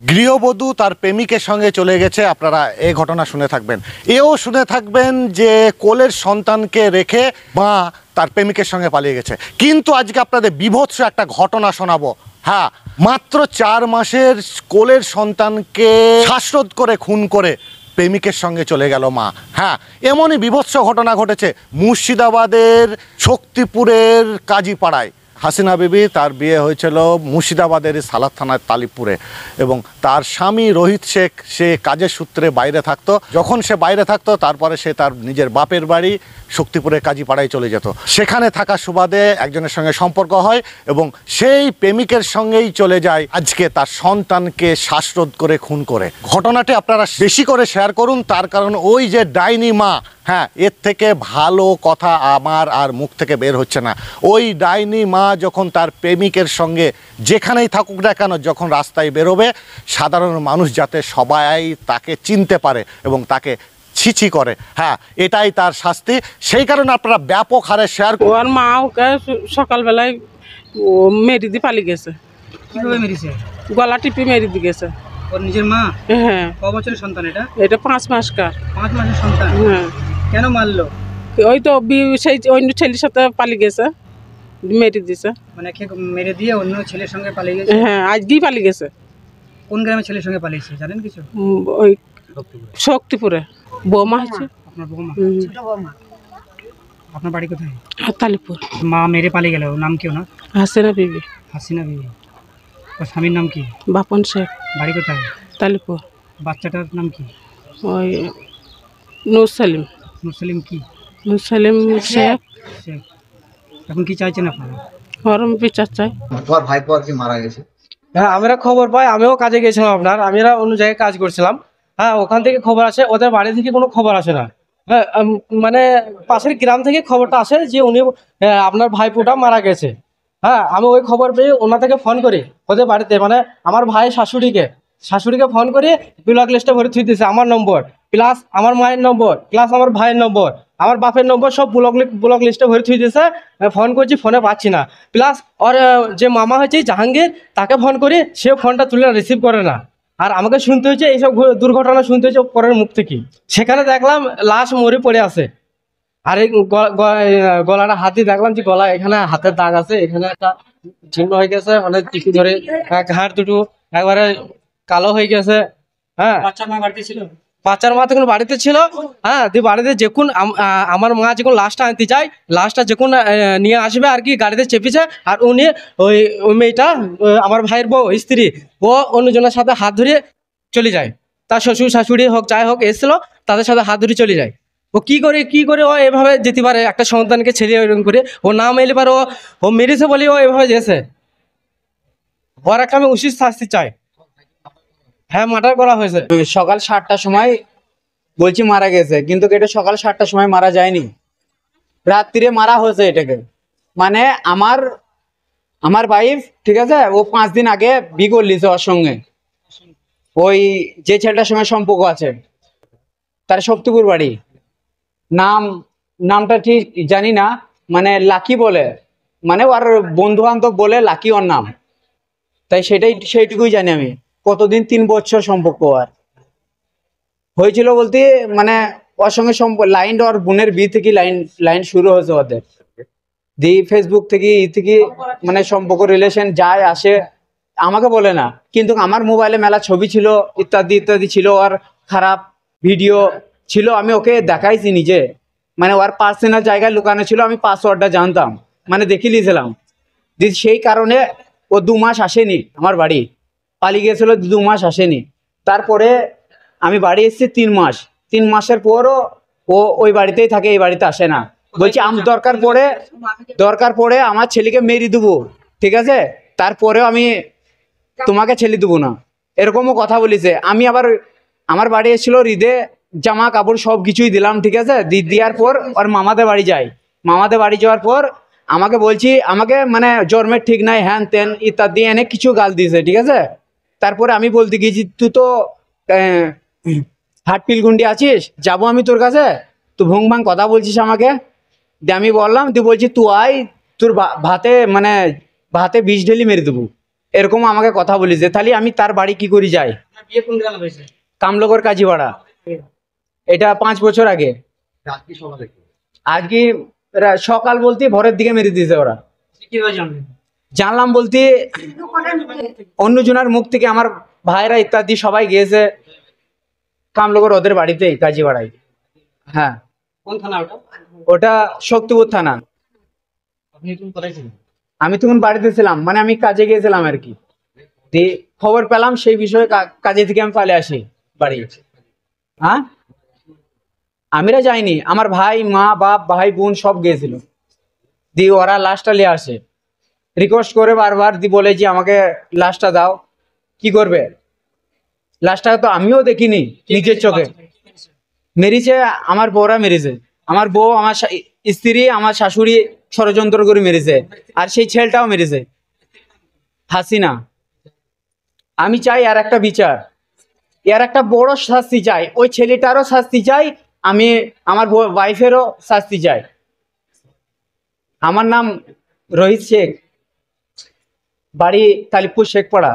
গৃহবধূ তার প্রেমিকের সঙ্গে চলে গেছে, আপনারা এই ঘটনা শুনে থাকবেন। এও শুনে থাকবেন যে কোলের সন্তানকে রেখে মা তার প্রেমিকের সঙ্গে পালিয়ে গেছে। কিন্তু আজকে আপনাদের বীভৎস একটা ঘটনা শোনাবো। হ্যাঁ, মাত্র 4 মাসের কোলের সন্তানকে শ্বাসরোধ করে খুন করে প্রেমিকের সঙ্গে চলে গেল মা। হ্যাঁ, এমনই বীভৎস ঘটনা ঘটেছে মুর্শিদাবাদের শক্তিপুরের কাজীপাড়ায়। হাসিনা বিবি তার বিয়ে হয়েছিল মুর্শিদাবাদের সালাদ থানার তালিবপুরে, এবং তার স্বামী রোহিত শেখ সে কাজের সূত্রে বাইরে থাকতো। যখন সে বাইরে থাকতো তারপরে সে তার নিজের বাপের বাড়ি শক্তিপুরে কাজীপাড়ায় চলে যেত। সেখানে থাকা সুবাদে একজনের সঙ্গে সম্পর্ক হয় এবং সেই প্রেমিকের সঙ্গেই চলে যায় আজকে তার সন্তানকে শ্বাসরোধ করে খুন করে। ঘটনাটি আপনারা বেশি করে শেয়ার করুন, তার কারণ ওই যে ডাইনি মা, হ্যাঁ, এর থেকে ভালো কথা আমার আর মুখ থেকে বের হচ্ছে না। ওই ডাইনি মা যখন তার প্রেমিকের সঙ্গে যেখানেই থাকুক না কেন, যখন রাস্তায় বেরোবে সাধারণ মানুষ যাতে সবাই তাকে চিনতে পারে এবং তাকে ছিছি করে, হ্যাঁ, এটাই তার শাস্তি। সেই কারণে আপনারা ব্যাপক হারে শেয়ার। ওর মা ওকে সকালবেলায় মেরে দিয়ে পালিয়ে গেছে। কিভাবে মেরেছে? গলা টিপে মেরে দিয়ে গেছে। ওর নিজের মা? হ্যাঁ। ক বছরের সন্তান এটা? এটা 5 মাসকার। 5 মাসের সন্তান? হ্যাঁ। কেন মারলো? ওই তো সেই অন্য ছেলের সাথে পালিয়ে গেছে, মেরে দিছে। মানে মেরে দিয়ে অন্য ছেলের সঙ্গে পালিয়ে গেছে? হ্যাঁ, আজকেই পালিয়ে গেছে। কোন গ্রামের ছেলের সঙ্গে পালিয়েছে জানেন কিছু? ওই শক্তিপুরে বৌমা হচ্ছে। আপনার বৌমা? আপনার বাড়ি কোথায়? তালিপুর। মা মেরে পালিয়ে গেল, নাম কি ওনার? হাসিনা বিবি। হাসিনা বিবি। ওর স্বামীর নাম কি? বাপন শেখ। বাড়ি কোথায়? তালিপুর। বাচ্চাটার নাম কি? ওই নূর সালিম। নূর সালিম কি? নূর সালিম শেখ। শেখ। এখন কি চাইছেন আপনারা? ওর বিচার চাই। তোমার ভাইপো আর কি মারা গেছে? হ্যাঁ, আমরা খবর পাই, আমিও কাজে গেছিলাম আপনার, আমরা অন্য জায়গায় কাজ করছিলাম। হ্যাঁ, ওখান থেকে খবর আসে, ওদের বাড়ি থেকে কোনো খবর আসে না। হ্যাঁ, মানে পাশের গ্রাম থেকে খবরটা আসে যে উনি আপনার ভাইপোটা মারা গেছে। হ্যাঁ, আমি ওই খবর পেয়ে ওনা থেকে ফোন করি ওদের বাড়িতে, মানে আমার ভাই শাশুড়িকে ফোন করে ব্লক লিস্টে ভরে থুই দিয়েছে আমার নম্বর, প্লাস আমার মায়ের নম্বর, প্লাস আমার ভাইয়ের নম্বর, আমার বাপের নম্বর, সব ব্লক লিস্টে ভরে থুই দিয়েছে। ফোন করছি, ফোনে পাচ্ছি না। প্লাস ওর যে মামা হয়েছে জাহাঙ্গীর, তাকে ফোন করি, সে ফোনটা তুলে রিসিভ করে না। আর আমাকে শুনতে হয়েছে এইসব দুর্ঘটনা শুনতে হয়েছে পরের মুখ থেকে। সেখানে দেখলাম লাশ মরে পড়ে আছে, আর এই গলাটা হাতি দেখলাম যে গলা এখানে হাতের দাগ আছে, এখানে একটা চিহ্ন হয়ে গেছে, মানে টিপি ধরে ঘাড় দুটো একবারে কালো হয়ে গেছে। হ্যাঁ, বাচ্চার মা তখন বাড়িতে ছিল। হ্যাঁ, দিয়ে বাড়িতে যখন আমার মা যখন লাশটা আনতে যায়, লাশটা যখন নিয়ে আসবে আর কি, গাড়িতে চেপেছে, আর উনি ওই মেয়েটা আমার ভাইয়ের বউ স্ত্রী, ও অন্যজনের সাথে হাত ধরে চলে যায়। তার শ্বশুর শাশুড়ি হোক যাই হোক এসেছিল, তাদের সাথে হাত ধরে চলে যায়। ও কি করে ও এভাবে যেতে পারে, একটা সন্তানকে ছেড়ে এরকম করে? ও না মেলে পারে, ও মেরেছে বলে ও এভাবে যেছে। ওর একটা আমি উচিত শাস্তি চাই। হ্যাঁ, মার্ডার করা হয়েছে। সকাল 7টার সময় বলছি মারা গেছে, কিন্তু এটা সকাল 7টার সময় মারা যায়নি, রাত্রিরে মারা হয়েছে এটাকে। মানে আমার ওয়াইফ, ঠিক আছে, ও 5 দিন আগে বিয়ে করলিছে ওর সঙ্গে, ওই যে ছেলেটার সঙ্গে সম্পর্ক আছে তার শক্তিপুর বাড়ি। নামটা ঠিক জানি না, মানে লাকি বলে, মানে ওর বন্ধু বান্ধব বলে লাকি ওর নাম, তাই সেইটুকুই জানি আমি। কতদিন? 3 বছর সম্পর্ক আর হয়েছিল বলতে, মানে ওর সঙ্গে লাইন, ওর বোনের বিয়ে থেকে লাইন শুরু হয়েছে ওদের, দিয়ে ফেসবুক থেকে মানে সম্পর্ক রিলেশন যায় আসে, আমাকে বলে না, কিন্তু আমার মোবাইলে মেলা ছবি ছিল, ইত্যাদি ছিল, আর খারাপ ভিডিও ছিল, আমি ওকে দেখাইছি নিজে, মানে ওর পার্সোনাল জায়গায় লুকানো ছিল, আমি পাসওয়ার্ডটা জানতাম, মানে দেখে নিয়েছিলাম। সেই কারণে ও 2 মাস আসেনি আমার বাড়ি, পালিয়ে গিয়েছিল, 2 মাস আসেনি। তারপরে আমি বাড়ি এসেছি 3 মাসের পরও ও ওই বাড়িতেই থাকে, এই বাড়িতে আসে না। বলছি দরকার পড়ে আমার ছেলেকে মেরে দেবো, ঠিক আছে, তারপরেও আমি তোমাকে ছেলে দেবো না, এরকমও কথা বলেছে। আমি আবার আমার বাড়ি এসেছিল, ঈদে জামা কাপড় সব কিছুই দিলাম, ঠিক আছে, দেওয়ার পর ওর মামাদের বাড়ি যাই। মামাদের বাড়ি যাওয়ার পর আমাকে মানে জন্মের ঠিক নাই, হ্যান তেন ইত্যাদি এনে কিছু গাল দিয়েছে, ঠিক আছে। তারপরে আমি বলতে গিয়েছি, তুই তো হাটপিলগুন্ডি আছিস, যাবো আমি তোর কাছে, তুই ভং ভাং কথা বলছিস আমাকে। দিয়ে আমি বললাম, তুই বলছি তুই আয়, তোর ভাতে বিষ ঢেলি মেরে দেবো, এরকম আমাকে কথা বলেছে, তাহলে আমি তার বাড়ি কি করে যাই? বিয়ে কোন গ্রামে হয়েছে? কামলগর কাজীপাড়া। এটা 5 বছর আগে। আজকে সকালে কি? আজকে সকাল বলতে ভোরের দিকে মেরে দিয়েছে ওরা। কিভাবে জানলেন? জানলাম বলতে অন্যজনের মুখ থেকে, আমার ভাইরা ইত্যাদি সবাই গিয়েছে কামলগর ওদের বাড়িতে কাজীপাড়ায়। হ্যাঁ, কোন থানা ওটা? ওটা শক্তিপুর থানা। আপনি এখন কোথায় ছিলেন? আমি তখন বাড়িতে ছিলাম, মানে আমি কাজে গিয়েছিলাম আর কি। দিয়ে খবর পেলাম সেই বিষয়ে, কাজে থেকে আমি পালিয়ে আসি বাড়ি। হ্যাঁ, আমিরা যাইনি, আমার ভাই, মা, বাপ, ভাই, বোন সব গিয়েছিল। দিয়ে ওরা লাশটা নিয়ে আসে, রিকোয়েস্ট করে বারবার, দি বলে যে আমাকে লাশটা দাও। কি করবে? লাশটা তো আমিও দেখিনি নিজের চোখে। মেরেছে আমার বউরা মেরেছে, আমার বউ, আমার স্ত্রী, আমার শাশুড়ি ষড়যন্ত্র করে মেরেছে, আর সেই ছেলেটাও মেরেছে, হাসিনা। আমি চাই আর একটা বিচার, এর একটা বড় শাস্তি চাই, ওই ছেলেটারও শাস্তি চাই, আমি আমার ওয়াইফেরও শাস্তি চাই। আমার নাম রোহিত শেখ, বাড়ি কালীপুর শেখপাড়া।